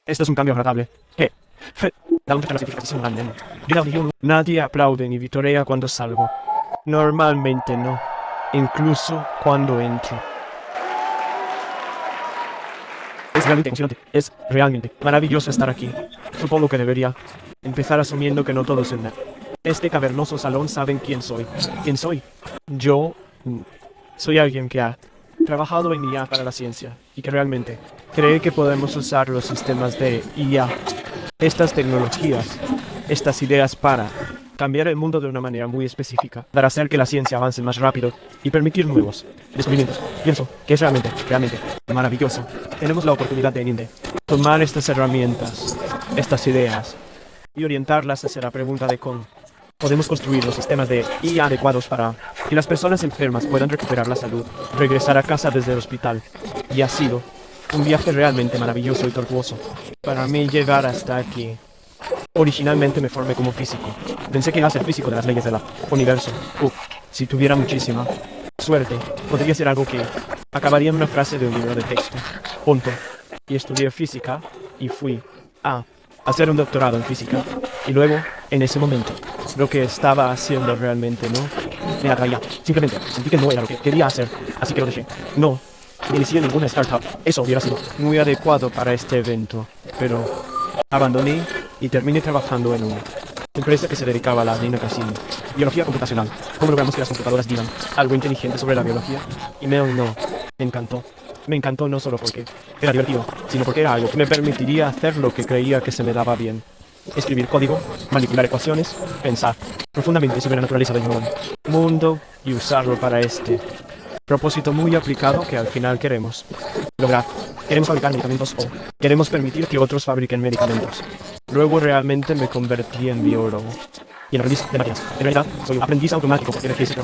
Esto es un cambio agradable. ¿Qué? Da una clasificación grande. Nadie aplaude ni vitorea cuando salgo. Normalmente no. Incluso cuando entro. Es realmente emocionante. Es realmente maravilloso estar aquí. Supongo que debería empezar asumiendo que no todos en este cavernoso salón saben quién soy. ¿Quién soy? Yo soy alguien que ha trabajado en IA para la ciencia y que realmente cree que podemos usar los sistemas de IA, estas tecnologías, estas ideas para cambiar el mundo de una manera muy específica, para hacer que la ciencia avance más rápido y permitir nuevos descubrimientos. Pienso que es realmente maravilloso. Tenemos la oportunidad de tomar estas herramientas, estas ideas y orientarlas hacia la pregunta de cómo podemos construir los sistemas de IA adecuados para que las personas enfermas puedan recuperar la salud, regresar a casa desde el hospital. Y ha sido un viaje realmente maravilloso y tortuoso para mí llegar hasta aquí. Originalmente me formé como físico. Pensé que iba a ser físico de las leyes del universo. Si tuviera muchísima suerte, podría ser algo que acabaría en una frase de un libro de texto. Punto. Y estudié física y fui a hacer un doctorado en física. Y luego, en ese momento, lo que estaba haciendo realmente no me atraía. Simplemente sentí que no era lo que quería hacer, así que lo dejé. No inicié ninguna startup. Eso hubiera sido muy adecuado para este evento, pero abandoné y terminé trabajando en una empresa que se dedicaba a la biología computacional. ¿Cómo logramos que las computadoras digan algo inteligente sobre la biología? Y me encantó. Me encantó no solo porque era divertido, sino porque era algo que me permitiría hacer lo que creía que se me daba bien. Escribir código, manipular ecuaciones, pensar profundamente sobre la naturaleza del mundo y usarlo para este propósito muy aplicado que al final queremos lograr. Queremos fabricar medicamentos o queremos permitir que otros fabriquen medicamentos. Luego realmente me convertí en biólogo y en aprendiz de máquinas. En realidad soy un aprendiz automático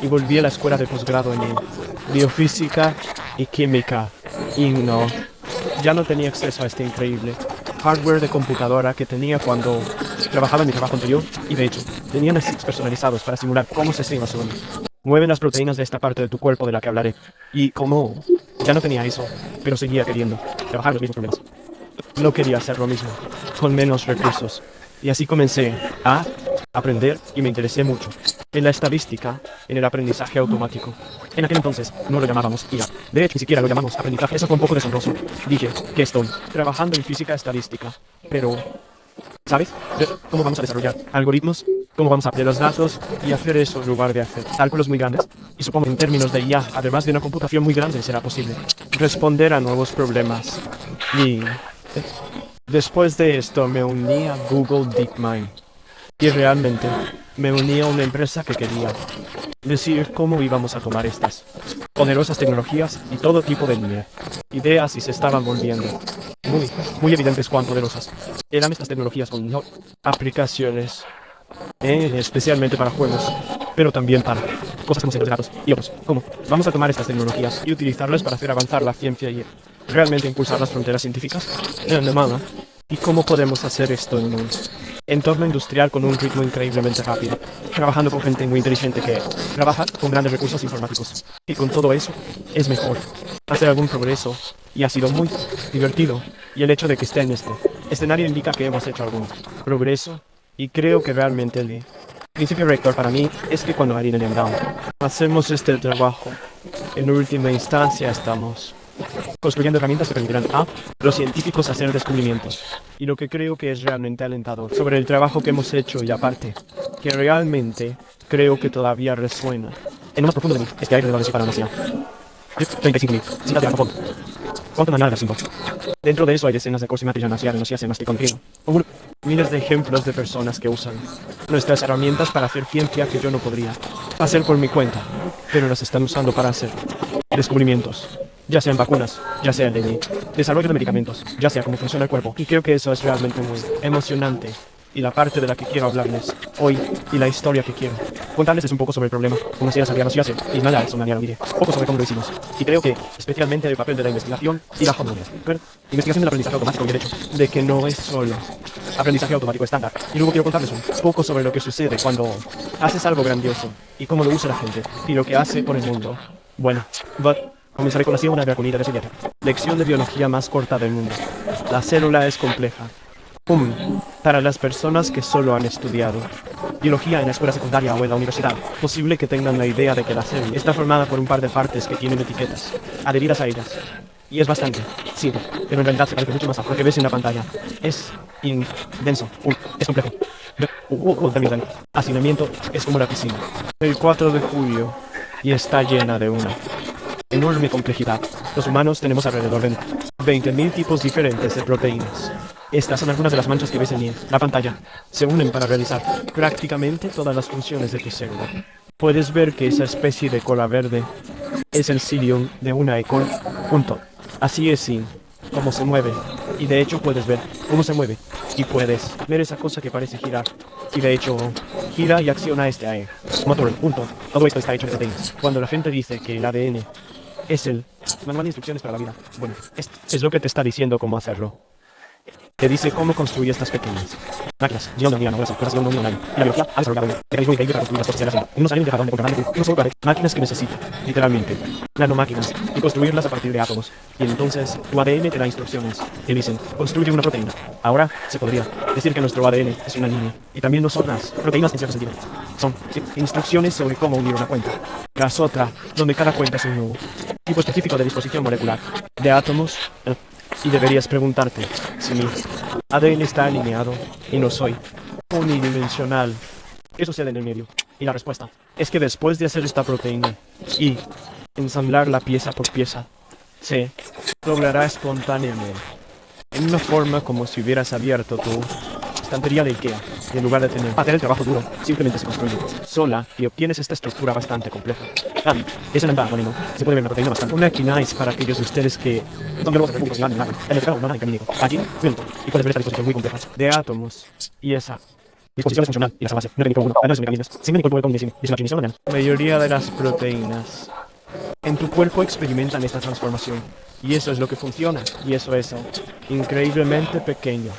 y volví a la escuela de posgrado en biofísica y química. Y no, ya no tenía acceso a este increíble hardware de computadora que tenía cuando trabajaba en mi trabajo anterior, y de hecho, tenían chips personalizados para simular cómo se mueven las proteínas de esta parte de tu cuerpo de la que hablaré. Y como ya no tenía eso, pero seguía queriendo trabajar los mismos problemas. No quería hacer lo mismo, con menos recursos. Y así comencé a aprender y me interesé mucho en la estadística, en el aprendizaje automático. En aquel entonces no lo llamábamos IA. De hecho, ni siquiera lo llamamos aprendizaje. Eso fue un poco deshonroso. Dije que estoy trabajando en física estadística, pero ¿sabes? ¿Cómo vamos a desarrollar algoritmos? ¿Cómo vamos a aprender los datos y hacer eso en lugar de hacer cálculos muy grandes? Y supongo en términos de IA, además de una computación muy grande, será posible responder a nuevos problemas. Y después de esto me uní a Google DeepMind. Y realmente me uní a una empresa que quería decir cómo íbamos a tomar estas poderosas tecnologías y todo tipo de ideas y se estaban volviendo muy evidentes cuán poderosas eran estas tecnologías con aplicaciones, especialmente para juegos, pero también para cosas como centros de datos y otros. ¿Cómo vamos a tomar estas tecnologías y utilizarlas para hacer avanzar la ciencia y realmente impulsar las fronteras científicas? ¿Y cómo podemos hacer esto en un entorno industrial con un ritmo increíblemente rápido? Trabajando con gente muy inteligente que trabaja con grandes recursos informáticos. Y con todo eso, es mejor hacer algún progreso. Y ha sido muy divertido. Y el hecho de que esté en este escenario indica que hemos hecho algún progreso. Y creo que realmente el principio rector para mí es que cuando Harry y Brown hacemos este trabajo, en última instancia estamos construyendo herramientas que permitirán a los científicos hacer descubrimientos. Y lo que creo que es realmente alentador sobre el trabajo que hemos hecho y aparte, que realmente creo que todavía resuena en lo más profundo de mí, es que hay relevancia para la nación. 35.000, siéntate a fondo. ¿Cuánto mañana sin voz? Dentro de eso hay decenas de cosas demasiadas más que contigo. Hubo miles de ejemplos de personas que usan nuestras herramientas para hacer ciencia que yo no podría hacer por mi cuenta, pero las están usando para hacer descubrimientos. Ya sean vacunas, ya sea de desarrollo de medicamentos, ya sea cómo funciona el cuerpo. Y creo que eso es realmente muy emocionante. Y la parte de la que quiero hablarles hoy y la historia que quiero contarles es un poco sobre el problema. Como ya sabíamos, ya sé, y nada, es una manera de un poco sobre cómo lo hicimos. Y creo que especialmente el papel de la investigación y la investigación del aprendizaje automático y el hecho de que no es solo aprendizaje automático estándar. Y luego quiero contarles un poco sobre lo que sucede cuando haces algo grandioso y cómo lo usa la gente y lo que hace por el mundo. Bueno, Comenzaré con la una comida de siguiente. Lección de biología más corta del mundo. La célula es compleja. Para las personas que solo han estudiado biología en la escuela secundaria o en la universidad, posible que tengan la idea de que la célula está formada por un par de partes que tienen etiquetas adheridas a ellas. Y es bastante simple, pero en realidad se parece mucho más a lo que ves en la pantalla. Es denso, es complejo. Hacinamiento es como la piscina. El 4 de julio y está llena de una enorme complejidad. Los humanos tenemos alrededor de 20.000 tipos diferentes de proteínas. Estas son algunas de las manchas que ves en la pantalla. Se unen para realizar prácticamente todas las funciones de tu célula. Puedes ver que esa especie de cola verde es el cilium de una E. coli. Así es cómo se mueve. Y de hecho puedes ver cómo se mueve. Y puedes ver esa cosa que parece girar. Y de hecho gira y acciona este AE. Motor. Todo esto está hecho de proteínas. Cuando la gente dice que el ADN es el manual de instrucciones para la vida, bueno, es lo que te está diciendo cómo hacerlo. Te dice cómo construir estas pequeñas máquinas. Y la biología ha desarrollado un mecanismo increíble para construir las cosas de la vida. Unos años dejaron de controlar máquinas que necesitan, literalmente, nanomáquinas, y construirlas a partir de átomos. Y entonces tu ADN te da instrucciones que dicen, construye una proteína. Ahora se podría decir que nuestro ADN es una línea. Y también no son las proteínas en cierto sentido. Son instrucciones sobre cómo unir una cuenta tras otra, donde cada cuenta es un nuevo tipo específico de disposición molecular, de átomos. Y deberías preguntarte si mi ADN está alineado y no soy unidimensional. ¿Qué sucede en el medio? Y la respuesta es que después de hacer esta proteína y ensamblarla pieza por pieza, se doblará espontáneamente en una forma como si hubieras abierto tu estantería de IKEA. Y en lugar de hacer el trabajo duro, simplemente se construye sola y obtienes esta estructura bastante compleja. Es una bueno, se puede ver una proteína bastante. Una quinase para aquellos de ustedes que son nuevos recursos en el mercado humano y femenino. Allí, y puedes ver esta disposición muy compleja de átomos y esa disposición es funcional y esa base. No técnico 1, análisis de mecanismos. Sin médico con la mayoría de las proteínas en tu cuerpo experimentan esta transformación. Y eso es lo que funciona. Y eso es increíblemente pequeño.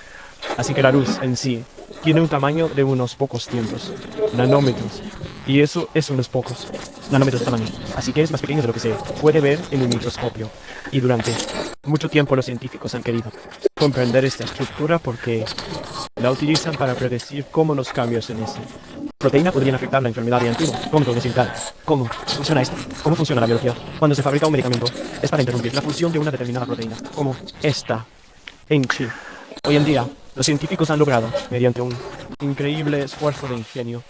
Así que la luz en sí tiene un tamaño de unos pocos cientos nanómetros. Y eso es unos pocos nanómetros de tamaño. Así que es más pequeño de lo que se puede ver en un microscopio. Y durante mucho tiempo los científicos han querido comprender esta estructura porque la utilizan para predecir cómo los cambios en esa proteína podrían afectar la enfermedad de antiguo. ¿Cómo ¿Cómo funciona esto? ¿Cómo funciona la biología? Cuando se fabrica un medicamento es para interrumpir la función de una determinada proteína, como esta en chi. Hoy en día, los científicos han logrado, mediante un increíble esfuerzo de ingenio,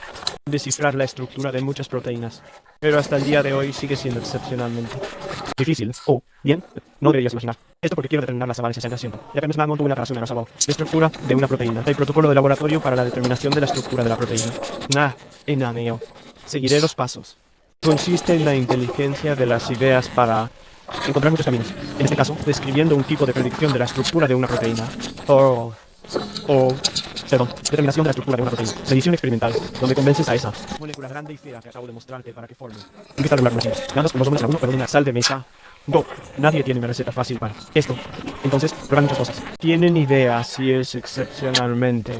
descifrar la estructura de muchas proteínas. Pero hasta el día de hoy sigue siendo excepcionalmente difícil. Bien, no deberías imaginar. Esto porque quiero determinar las avances en la ciencia. Ya que me monto una relación a la estructura de una proteína. El protocolo de laboratorio para la determinación de la estructura de la proteína. Enameo. Seguiré los pasos. Consiste en la inteligencia de las ideas para encontrar muchos caminos. En este caso, describiendo un tipo de predicción de la estructura de una proteína. Determinación de la estructura de una proteína. Medición experimental, donde convences a esa molécula grande y fea que acabo de mostrarte para que forme. Empieza a regular los genes. Ganas como somos alguno, pero una sal de mesa. Nadie tiene una receta fácil para esto. Entonces, prueban muchas cosas. Tienen idea si es excepcionalmente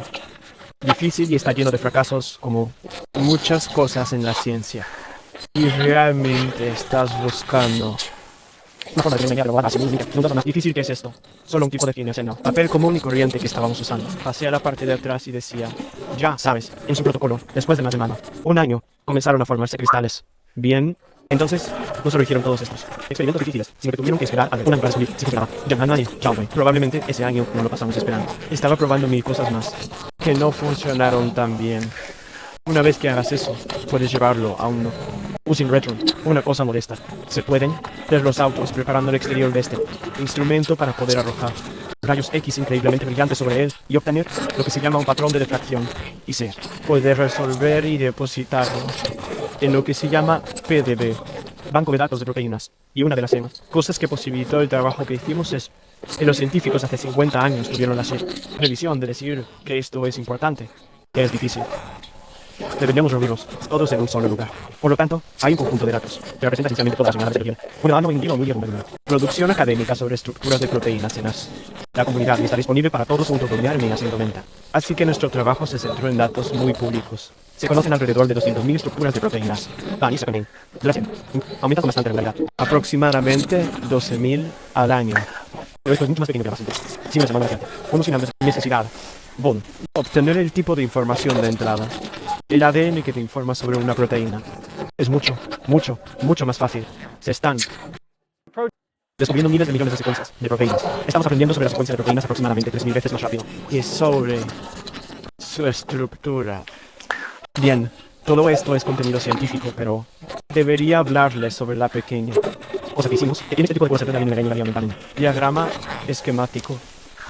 difícil y está lleno de fracasos como muchas cosas en la ciencia. Y realmente estás buscando una forma de enseñar lo más difícil que es esto. Solo un tipo de cine, no. Papel común y corriente que estábamos usando. Pasé a la parte de atrás y decía, ya sabes, en su protocolo, después de más de un año, comenzaron a formarse cristales. Bien, entonces, no solo hicieron todos estos experimentos difíciles, sino que tuvieron que esperar a ver una para descubrir si funcionaba. Probablemente ese año no lo pasamos esperando. Estaba probando 1000 cosas más que no funcionaron tan bien. Una vez que hagas eso, puedes llevarlo a un using retro, una cosa modesta. Se pueden ver los autos preparando el exterior de este instrumento para poder arrojar rayos X increíblemente brillantes sobre él y obtener lo que se llama un patrón de difracción. Y se puede resolver y depositarlo en lo que se llama PDB, Banco de Datos de Proteínas. Y una de las cosas que posibilitó el trabajo que hicimos es que los científicos hace 50 años tuvieron la previsión de decir que esto es importante, que es difícil. Deberíamos reunirlos todos en un solo lugar. Por lo tanto, hay un conjunto de datos que representa esencialmente todas las unidades de biología. Una dano individuo muy bien. Producción académica sobre estructuras de proteínas en la comunidad y está disponible para todos junto con en 1990. Así que nuestro trabajo se centró en datos muy públicos. Se conocen alrededor de 200.000 estructuras de proteínas. Pan y sacanin. Aumenta con bastante regularidad. Aproximadamente 12.000 al año. Pero esto es mucho más pequeño que la base. Sin la semana uno sin necesidad. Bon. Obtener el tipo de información de entrada. El ADN que te informa sobre una proteína. Es mucho, mucho más fácil. Se están descubriendo miles de millones de secuencias de proteínas. Estamos aprendiendo sobre la secuencia de proteínas aproximadamente 3.000 veces más rápido. Y sobre su estructura. Bien, todo esto es contenido científico, pero debería hablarles sobre la pequeña cosa que hicimos, que tiene este tipo de cosas de la diagrama esquemático.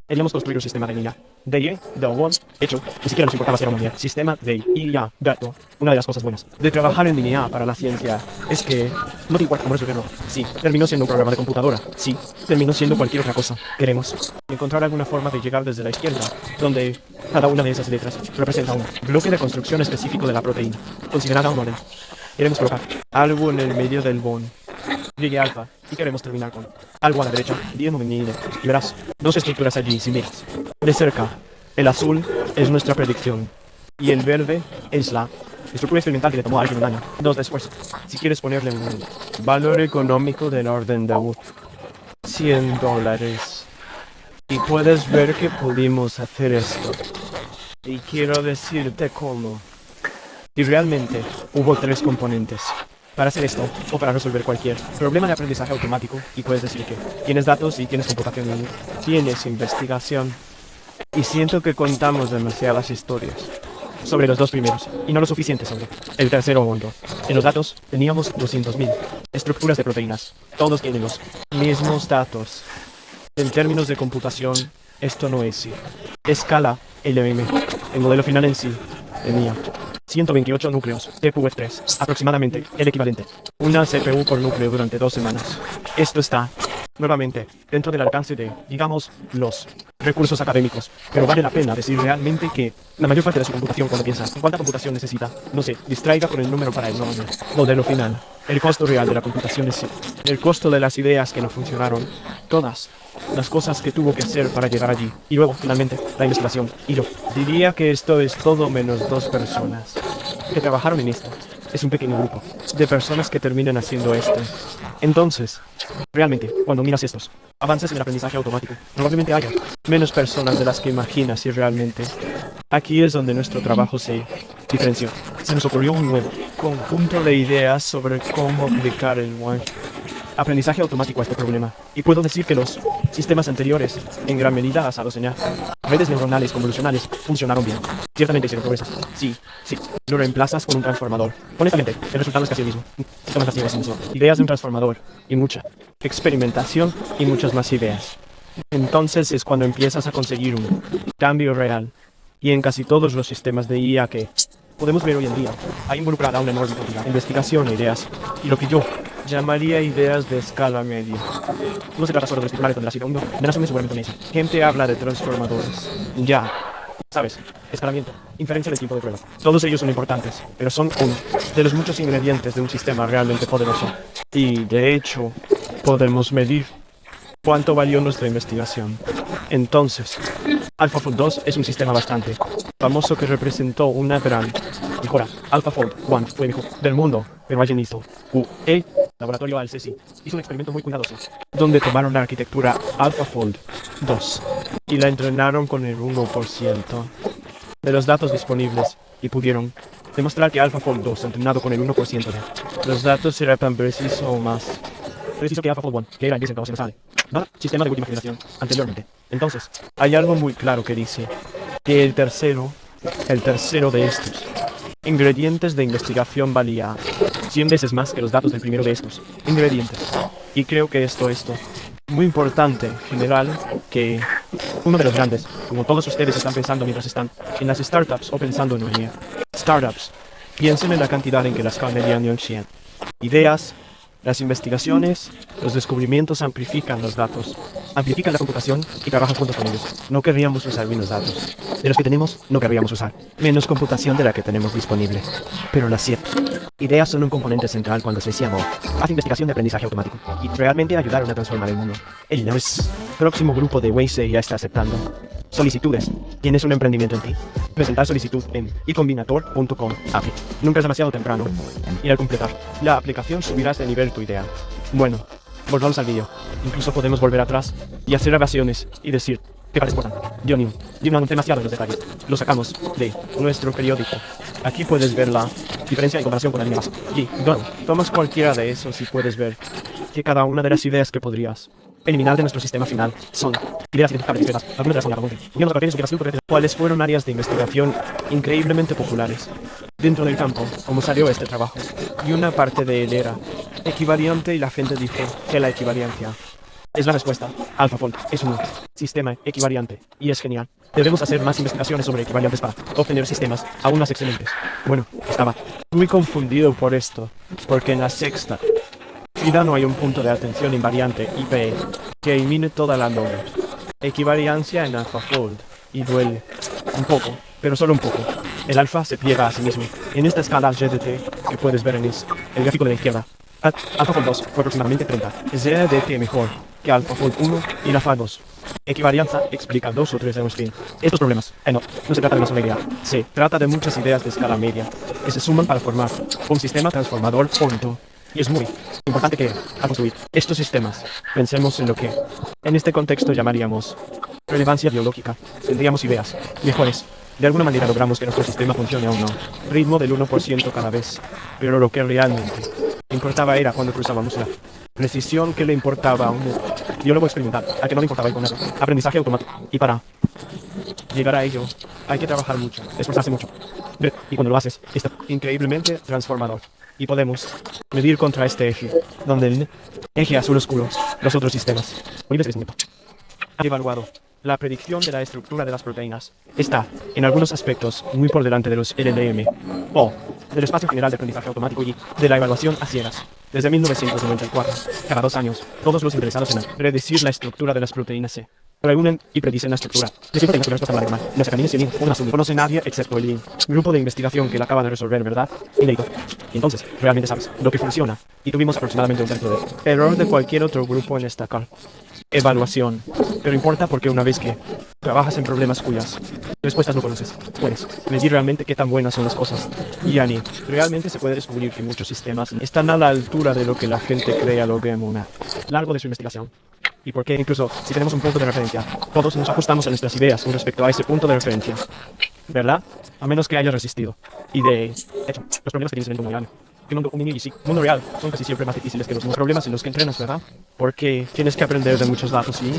Queríamos construir un sistema de IA. De Y, de one, hecho, ni siquiera nos importaba si era mundial. Sistema de IA, gato. Una de las cosas buenas de trabajar en IA para la ciencia es que no te importa cómo resolverlo. Sí, terminó siendo un programa de computadora. Sí, terminó siendo cualquier otra cosa. Queremos encontrar alguna forma de llegar desde la izquierda, donde cada una de esas letras representa un bloque de construcción específico de la proteína, considerada un orden. Queremos colocar algo en el medio del bond. Llegue alfa y queremos terminar con algo a la derecha, 10 milímetros. Y verás dos estructuras allí si miras. De cerca, el azul es nuestra predicción y el verde es la estructura experimental que le tomó a alguien un año. Dos después, si quieres ponerle un valor económico del orden de $100. Y puedes ver que pudimos hacer esto. Y quiero decirte cómo. Y realmente hubo 3 componentes para hacer esto, o para resolver cualquier problema de aprendizaje automático, y puedes decir que tienes datos y tienes computación y tienes investigación. Y siento que contamos demasiadas historias sobre los 2 primeros, y no lo suficiente sobre el tercero mundo. En los datos teníamos 200.000 estructuras de proteínas. Todos tienen los mismos datos. En términos de computación, esto no es sí. Escala LM. El modelo final en sí tenía 128 núcleos, TQF3, aproximadamente el equivalente. Una CPU por núcleo durante 2 semanas. Esto está, nuevamente, dentro del alcance de, digamos, los recursos académicos. Pero vale la pena decir realmente que la mayor parte de su computación, cuando piensa en cuánta computación necesita, no se distraiga con el número para el nombre. Modelo final. El costo real de la computación es el costo de las ideas que no funcionaron. Todas las cosas que tuvo que hacer para llegar allí. Y luego, finalmente, la investigación. Y yo diría que esto es todo menos 2 personas que trabajaron en esto. Es un pequeño grupo de personas que terminan haciendo esto. Entonces, realmente, cuando miras estos avances en el aprendizaje automático, probablemente haya menos personas de las que imaginas, y realmente aquí es donde nuestro trabajo se diferenció. Se nos ocurrió un nuevo conjunto de ideas sobre cómo aplicar el aprendizaje automático a este problema. Y puedo decir que los sistemas anteriores, en gran medida basados en redes neuronales convolucionales, funcionaron bien. Ciertamente hicieron progresos. Sí. Lo reemplazas con un transformador. Honestamente, el resultado es casi el mismo. Ideas de un transformador y mucha experimentación y muchas más ideas. Entonces es cuando empiezas a conseguir un cambio real. Y en casi todos los sistemas de IA que podemos ver hoy en día, hay involucrada una enorme cantidad de investigación e ideas. Y lo que yo llamaría ideas de escala media. No se trata solo de los titulares donde la segundo, de nación seguramente me dice. Gente habla de transformadores. Ya. ¿Sabes? Escalamiento, inferencia del tiempo de prueba. Todos ellos son importantes, pero son uno de los muchos ingredientes de un sistema realmente poderoso. Y, de hecho, podemos medir cuánto valió nuestra investigación. Entonces, AlphaFold 2 es un sistema bastante famoso que representó una gran mejora. AlphaFold 1 fue el mejor del mundo, pero alguien hizo el laboratorio Alcesi hizo un experimento muy cuidadoso, donde tomaron la arquitectura AlphaFold 2 y la entrenaron con el 1% de los datos disponibles y pudieron demostrar que AlphaFold 2 entrenado con el 1% de los datos era tan preciso o más preciso que AlphaFold 1, que era el 10 se sale. Nada, sistema de última generación anteriormente. Entonces, hay algo muy claro que dice que el tercero de estos ingredientes de investigación valía 100 veces más que los datos del primero de estos ingredientes. Y creo que esto muy importante en general, que uno de los grandes, como todos ustedes están pensando mientras están en las startups o pensando en unir startups, piensen en la cantidad en que las cambian ideas. Las investigaciones, los descubrimientos amplifican los datos, amplifican la computación y trabajan juntos con ellos. No querríamos usar menos datos. De los que tenemos, no querríamos usar menos computación de la que tenemos disponible. Pero las ideas son un componente central cuando se llama hace investigación de aprendizaje automático y realmente ayudaron a transformar el mundo. El próximo grupo de Waze ya está aceptando solicitudes. ¿Tienes un emprendimiento en ti? Presentar solicitud en icombinator.com API. Nunca es demasiado temprano. Y al completar la aplicación subirás de nivel tu idea. Bueno, volvamos al vídeo. Incluso podemos volver atrás y hacer grabaciones y decir qué parece importante. Yo no anoté demasiado los detalles. Lo sacamos de nuestro periódico. Aquí puedes ver la diferencia en comparación con la línea base. Y bueno, tomas cualquiera de esos y puedes ver que cada una de las ideas que podrías eliminar de nuestro sistema final son ideas identificables discretas. Algunas de las son ¿cuáles fueron áreas de investigación increíblemente populares dentro del campo? ¿Cómo salió este trabajo? Y una parte de él era equivariante y la gente dijo que la equivalencia es la respuesta. AlphaFold es un sistema equivariante y es genial. Debemos hacer más investigaciones sobre equivariantes para obtener sistemas aún más excelentes. Bueno, estaba muy confundido por esto, porque en la sexta vida no hay un punto de atención invariante IP que elimine toda la nube. Equivariancia en AlphaFold y duele un poco, pero solo un poco. El alfa se pliega a sí mismo. En esta escala GDT que puedes ver en el gráfico de la izquierda, AlphaFold 2 fue aproximadamente 30. Es GDT mejor que AlphaFold 1 y la FA2. Equivarianza explica 2 o 3 de los fin. Estos problemas, no se trata de una sola idea. Se trata de muchas ideas de escala media que se suman para formar un sistema transformador pronto. Y es muy importante que, al construir estos sistemas, pensemos en lo que, en este contexto, llamaríamos relevancia biológica. Tendríamos ideas mejores. De alguna manera logramos que nuestro sistema funcione a un ritmo del 1% cada vez. Pero lo que realmente importaba era cuando cruzábamos la precisión que le importaba a un biólogo experimental, al que no le importaba el aprendizaje automático. Y para llegar a ello, hay que trabajar mucho, esforzarse mucho. Y cuando lo haces, está increíblemente transformador. Y podemos medir contra este eje, donde el eje azul oscuro, los otros sistemas. Ha evaluado la predicción de la estructura de las proteínas. Está, en algunos aspectos, muy por delante de los LLM, o del espacio general de aprendizaje automático y de la evaluación a ciegas. Desde 1994, cada 2 años, todos los interesados en predecir la estructura de las proteínas se reúnen y predicen la estructura. No conoce nadie excepto el grupo de investigación que la acaba de resolver, ¿verdad? Inédito. Y entonces, realmente sabes lo que funciona. Y tuvimos aproximadamente un tercio de error de cualquier otro grupo en esta evaluación. Pero importa porque una vez que trabajas en problemas cuyas respuestas no conoces, puedes medir realmente qué tan buenas son las cosas. Y Ani, realmente se puede descubrir que muchos sistemas están a la altura de lo que la gente cree a lo largo de su investigación. Y porque incluso si tenemos un punto de referencia, todos nos ajustamos a nuestras ideas con respecto a ese punto de referencia, ¿verdad? A menos que hayas resistido. Y de hecho, los problemas que tienes en el mundo real, mundo real, son casi siempre más difíciles que los problemas en los que entrenas, ¿verdad? Porque tienes que aprender de muchos datos y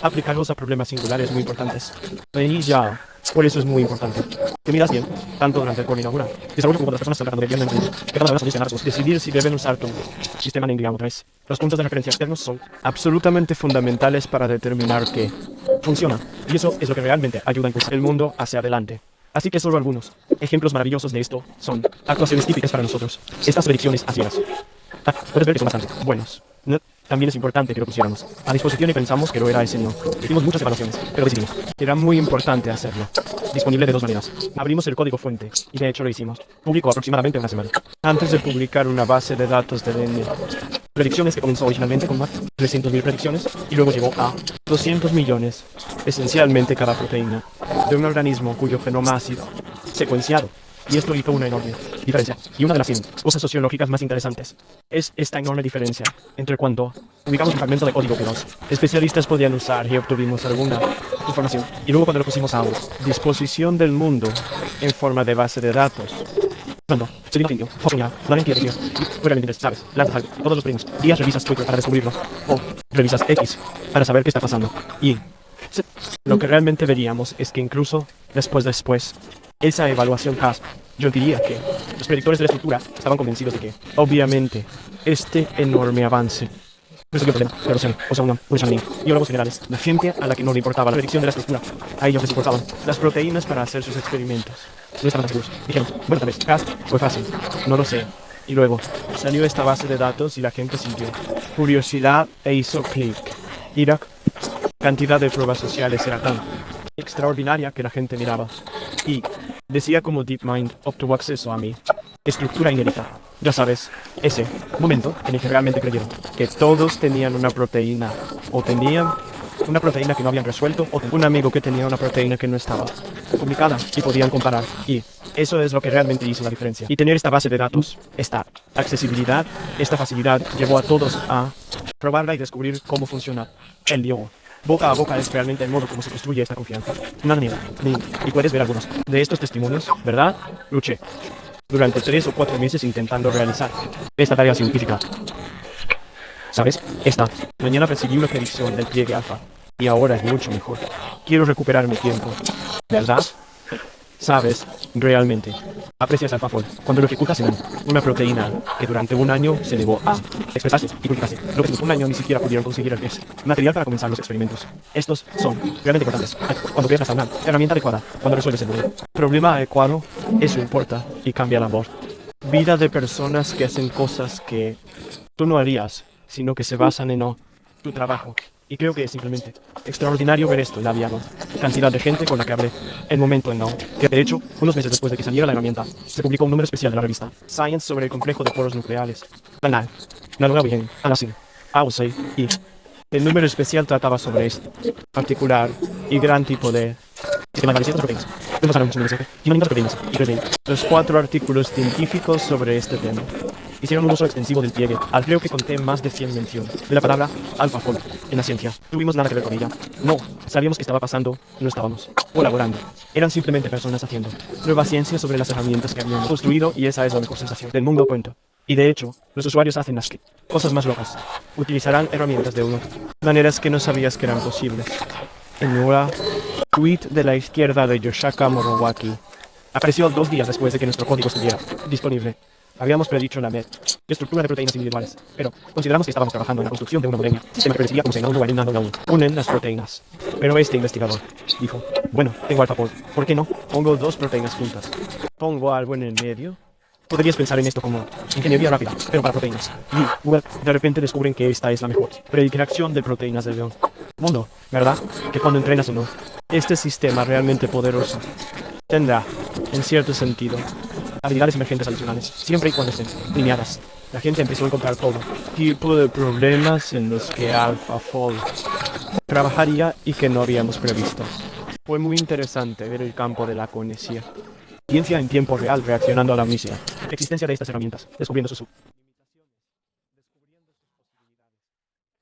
aplicarlos a problemas singulares muy importantes. Y ya, por eso es muy importante que miras bien, tanto durante el curso inaugural. Desarrollo como las personas están tratando de bien que cada vez solucionar decidir si deben usar tu sistema en digamos 3. Los puntos de referencia externos son absolutamente fundamentales para determinar que funciona. Y eso es lo que realmente ayuda a impulsar el mundo hacia adelante. Así que solo algunos ejemplos maravillosos de esto son actuaciones típicas para nosotros. Estas predicciones a ciegas. Puedes ver que son bastante buenos. También es importante que lo pusiéramos a disposición y pensamos que lo era ese no. Hicimos muchas evaluaciones, pero decidimos que era muy importante hacerlo. Disponible de 2 maneras. Abrimos el código fuente y de hecho lo hicimos. Publicó aproximadamente una semana antes de publicar una base de datos de DNA. Predicciones que comenzó originalmente con más de 300.000 predicciones y luego llegó a 200 millones. Esencialmente cada proteína de un organismo cuyo genoma ha sido secuenciado. Y esto hizo una enorme diferencia. Y una de las cosas sociológicas más interesantes es esta enorme diferencia entre cuando ubicamos un fragmento de código que los especialistas podían usar y obtuvimos alguna información. Y luego cuando lo pusimos a disposición del mundo en forma de base de datos. Cuando se dio sitio, la mente decía, y realmente sabes, lanzas algo, todos los primos, días revisas Twitter para descubrirlo, o revisas X para saber qué está pasando. Y lo que realmente veríamos es que incluso después, esa evaluación CASP, yo diría que los predictores de la estructura estaban convencidos de que, obviamente, este enorme avance resolvió el problema de erosión, o sea, un jardín. Biólogos generales, la gente a la que no le importaba la predicción de la estructura, a ellos les importaban las proteínas para hacer sus experimentos. No estaban seguros. Dijeron, bueno, tal vez, CASP fue fácil, no lo sé. Y luego salió esta base de datos y la gente sintió curiosidad e hizo clic. Y la cantidad de pruebas sociales era tan extraordinaria que la gente miraba y decía como DeepMind obtuvo acceso a mi estructura inédita. Ya sabes, ese momento en el que realmente creyeron que todos tenían una proteína o tenían una proteína que no habían resuelto o un amigo que tenía una proteína que no estaba complicada y podían comparar. Y eso es lo que realmente hizo la diferencia. Y tener esta base de datos, esta accesibilidad, esta facilidad, llevó a todos a probarla y descubrir cómo funciona el Diogo. Boca a boca es realmente el modo como se construye esta confianza. Nada ni, y puedes ver algunos de estos testimonios, ¿verdad? Luché durante 3 o 4 meses intentando realizar esta tarea científica. ¿Sabes? Esta mañana recibí una predicción del pliegue alfa y ahora es mucho mejor. Quiero recuperar mi tiempo, ¿verdad? ¿Sabes? Realmente aprecias AlphaFold cuando lo ejecutas en una proteína que durante un año se elevó a expresarse y publicarse. Lo que en un año ni siquiera pudieron conseguir el material para comenzar los experimentos. Estos son realmente importantes cuando creas una herramienta adecuada, cuando resuelves el problema adecuado. Eso importa y cambia la voz. Vida de personas que hacen cosas que tú no harías, sino que se basan en tu trabajo. Y creo que es simplemente extraordinario ver esto en la Viago. Cantidad de gente con la que hablé el momento en que de hecho, unos meses después de que saliera la herramienta, se publicó un número especial de la revista Science sobre el complejo de poros nucleares. La nueva bien, así, y el número especial trataba sobre este particular y gran tipo de sistema de proteínas. Los 4 artículos científicos sobre este tema hicieron un uso extensivo del pliegue, al creo que conté más de 100 menciones de la palabra AlphaFold en la ciencia. No tuvimos nada que ver con ella. No, sabíamos que estaba pasando, no estábamos colaborando. Eran simplemente personas haciendo nueva ciencia sobre las herramientas que habíamos construido y esa es la mejor sensación del mundo, cuento. Y de hecho, los usuarios hacen las cosas más locas. Utilizarán herramientas de maneras que no sabías que eran posibles. En un tweet de la izquierda de Yoshaka Morowaki apareció 2 días después de que nuestro código estuviera disponible. Habíamos predicho la estructura de proteínas individuales, pero consideramos que estábamos trabajando en la construcción de una modelo sistema que predeciría cómo se unen las proteínas. Pero este investigador dijo, bueno, tengo AlphaFold, ¿por qué no? Pongo 2 proteínas juntas. ¿Pongo algo en el medio? Podrías pensar en esto como ingeniería rápida, pero para proteínas. Y de repente descubren que esta es la mejor predicción de proteínas del mundo, ¿verdad? Que cuando entrenas este sistema realmente poderoso tendrá, en cierto sentido, habilidades emergentes adicionales, siempre y cuando estén lineadas. La gente empezó a encontrar todo tipo de problemas en los que AlphaFold trabajaría y que no habíamos previsto. Fue muy interesante ver el campo de la conexión. Ciencia en tiempo real reaccionando a la omnisciencia. Existencia de estas herramientas, descubriendo sus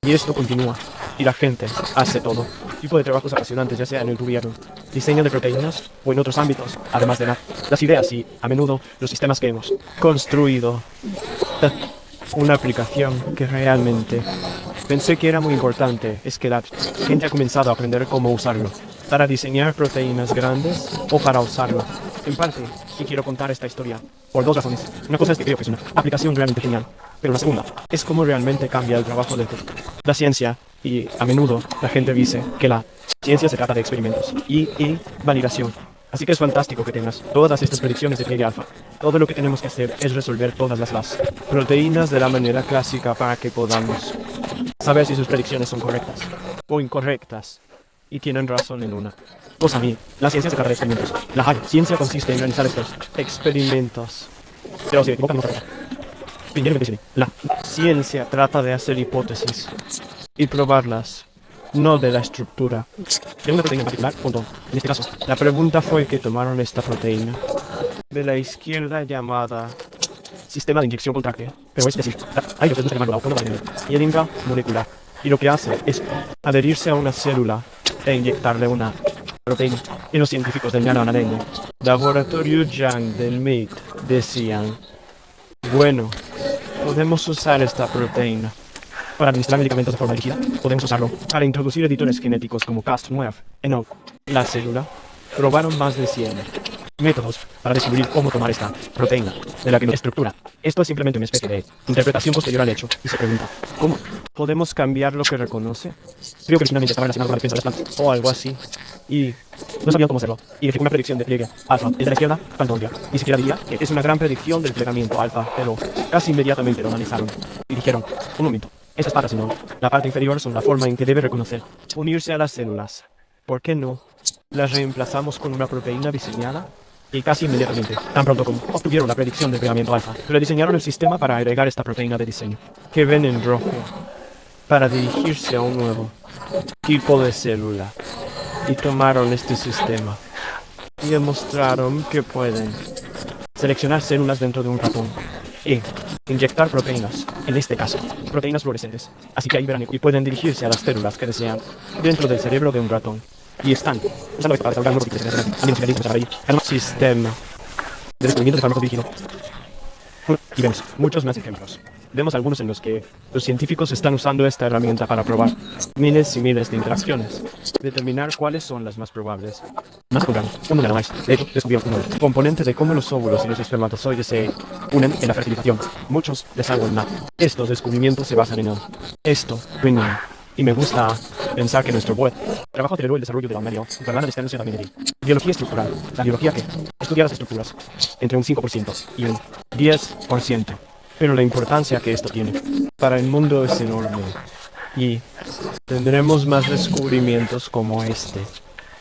y esto continúa. Y la gente hace todo tipo de trabajos apasionantes, ya sea en el gobierno, diseño de proteínas o en otros ámbitos, además de las ideas y, a menudo, los sistemas que hemos construido. Una aplicación que realmente pensé que era muy importante es que la gente ha comenzado a aprender cómo usarlo para diseñar proteínas grandes o para usarlo. En parte, y quiero contar esta historia por 2 razones. Una cosa es que creo que es una aplicación realmente genial, pero la segunda es cómo realmente cambia el trabajo de la ciencia y a menudo la gente dice que la ciencia se trata de experimentos y validación. Así que es fantástico que tengas todas estas predicciones de pliegue alfa. Todo lo que tenemos que hacer es resolver todas las proteínas de la manera clásica para que podamos saber si sus predicciones son correctas o incorrectas. Y tienen razón en una cosa. La ciencia se trata de experimentos. La ciencia consiste en realizar estos experimentos. Pero si me equivoco, no trata. La ciencia trata de hacer hipótesis y probarlas, no de la estructura de una proteína en particular. Punto. En este caso, la pregunta fue que tomaron esta proteína de la izquierda llamada sistema de inyección contráctil, pero es decir, hay que llamarlo y el intramolecular. Y lo que hace es adherirse a una célula e inyectarle una proteína. Y los científicos del laboratorio Yang del MIT decían, bueno, podemos usar esta proteína para administrar medicamentos de forma líquida. Podemos usarlo para introducir editores genéticos como Cas9 en la célula. Probaron más de 100 métodos para descubrir cómo tomar esta proteína de la que no estructura. Esto es simplemente una especie de interpretación posterior al hecho y se pregunta, ¿cómo podemos cambiar lo que reconoce? Creo que originalmente estaba relacionado con la defensa de las plantas o algo así y no sabían cómo hacerlo y fue una predicción de pliegue alfa. El de la izquierda, Pantonia. Ni siquiera diría que es una gran predicción del plegamiento alfa, pero casi inmediatamente lo analizaron y dijeron, un momento, estas patas no, la parte inferior son la forma en que debe reconocer, unirse a las células. ¿Por qué no las reemplazamos con una proteína diseñada? Y casi inmediatamente, tan pronto como obtuvieron la predicción del plegamiento alfa, rediseñaron el sistema para agregar esta proteína de diseño, que ven en rojo, para dirigirse a un nuevo tipo de célula. Y tomaron este sistema y demostraron que pueden seleccionar células dentro de un ratón e inyectar proteínas, en este caso, proteínas fluorescentes. Así que ahí verán y pueden dirigirse a las células que desean dentro del cerebro de un ratón. Y están usando esto para desarrollar nuevos sistema de descubrimiento de fármacos dirigido. Y vemos muchos más ejemplos. Vemos algunos en los que los científicos están usando esta herramienta para probar miles y miles de interacciones, determinar cuáles son las más probables. Más programa, un número más. De hecho, descubrieron un nuevo componente de cómo los óvulos y los espermatozoides se unen en la fertilización. Muchos les algo nada. Estos descubrimientos se basan en esto, y me gusta pensar que nuestro buen trabajo aceleró el desarrollo de la humanidad, para la distancia también de biología estructural. La biología que estudia las estructuras entre un 5% y un 10%. Pero la importancia que esto tiene para el mundo es enorme. Y tendremos más descubrimientos como este.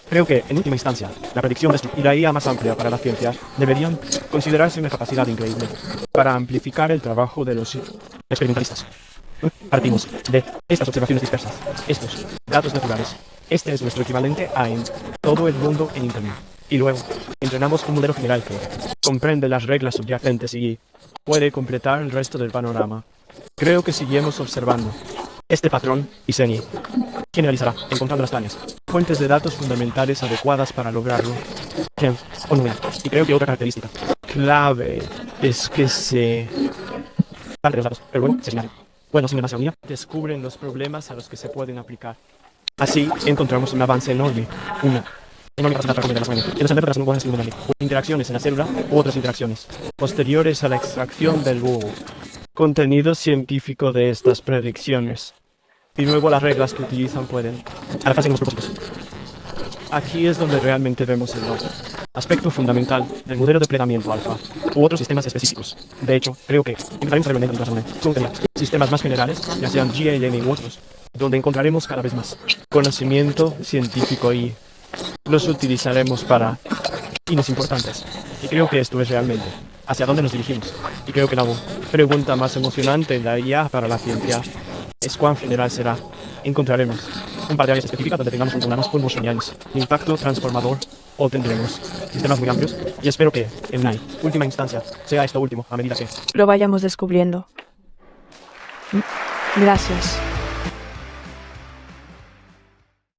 Creo que, en última instancia, la predicción y la IA más amplia para la ciencia deberían considerarse una capacidad increíble para amplificar el trabajo de los experimentalistas. Partimos de estas observaciones dispersas, estos datos naturales. Este es nuestro equivalente a en todo el mundo en Internet. Y luego, entrenamos un modelo general que comprende las reglas subyacentes y puede completar el resto del panorama. Creo que seguimos observando este patrón y Seni generalizará, encontrando las planes, fuentes de datos fundamentales adecuadas para lograrlo. Y creo que otra característica clave es que se dan los datos, pero luego se señalan. Bueno, sin demasiada unidad, descubren los problemas a los que se pueden aplicar. Así encontramos un avance enorme. Una enorme capacidad para comprender las buenas interacciones en la célula u otras interacciones posteriores a la extracción del contenido científico de estas predicciones. Y luego las reglas que utilizan pueden adaptarse en los propósitos. Aquí es donde realmente vemos el aspecto fundamental del modelo de plegamiento alfa u otros sistemas específicos. De hecho, creo que empezaremos a ver sistemas más generales, ya sean GAN u otros, donde encontraremos cada vez más conocimiento científico y los utilizaremos para fines importantes. Y creo que esto es realmente hacia dónde nos dirigimos. Y creo que la pregunta más emocionante de la IA para la ciencia es cuán general será. Encontraremos un par de áreas específicas donde tengamos unos geniales, impacto transformador, o tendremos sistemas muy amplios. Y espero que, en una última instancia, sea esto último a medida que lo vayamos descubriendo. Gracias.